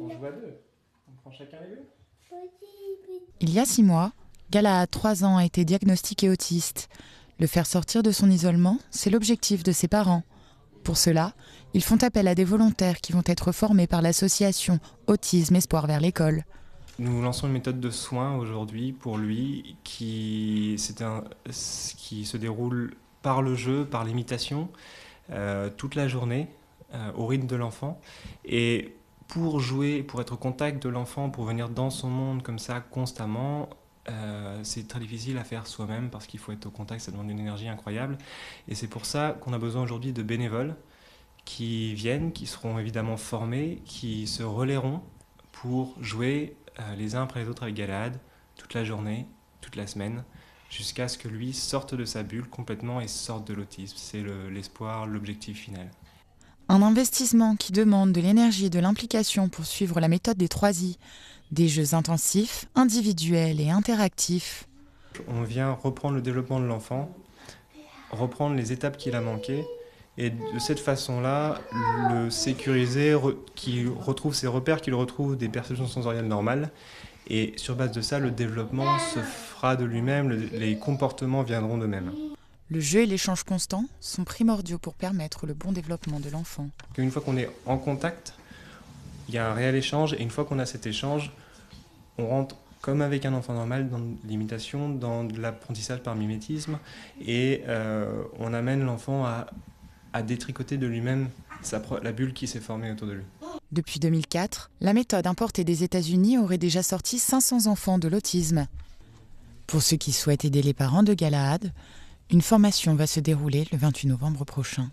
On joue à deux. On prend chacun les deux. Il y a 6 mois, Galahad, 3 ans, a été diagnostiqué autiste. Le faire sortir de son isolement, c'est l'objectif de ses parents. Pour cela, ils font appel à des volontaires qui vont être formés par l'association Autisme Espoir vers l'école. Nous lançons une méthode de soins aujourd'hui pour lui qui se déroule par le jeu, par l'imitation, toute la journée, au rythme de l'enfant. Et pour jouer, pour être au contact de l'enfant, pour venir dans son monde comme ça constamment, c'est très difficile à faire soi-même parce qu'il faut être au contact, ça demande une énergie incroyable. Et c'est pour ça qu'on a besoin aujourd'hui de bénévoles qui viennent, qui seront évidemment formés, qui se relaieront pour jouer les uns après les autres avec Galahad toute la journée, toute la semaine, jusqu'à ce que lui sorte de sa bulle complètement et sorte de l'autisme. C'est l'espoir, l'objectif final. Un investissement qui demande de l'énergie et de l'implication pour suivre la méthode des 3 I. Des jeux intensifs, individuels et interactifs. On vient reprendre le développement de l'enfant, reprendre les étapes qu'il a manquées, et de cette façon-là, le sécuriser, qu'il retrouve ses repères, qu'il retrouve des perceptions sensorielles normales. Et sur base de ça, le développement se fera de lui-même, les comportements viendront d'eux-mêmes. Le jeu et l'échange constant sont primordiaux pour permettre le bon développement de l'enfant. Une fois qu'on est en contact, il y a un réel échange, et une fois qu'on a cet échange, on rentre comme avec un enfant normal dans l'imitation, dans de l'apprentissage par mimétisme, et on amène l'enfant à détricoter de lui-même la bulle qui s'est formée autour de lui. Depuis 2004, la méthode importée des États-Unis aurait déjà sorti 500 enfants de l'autisme. Pour ceux qui souhaitent aider les parents de Galahad, une formation va se dérouler le 28 novembre prochain.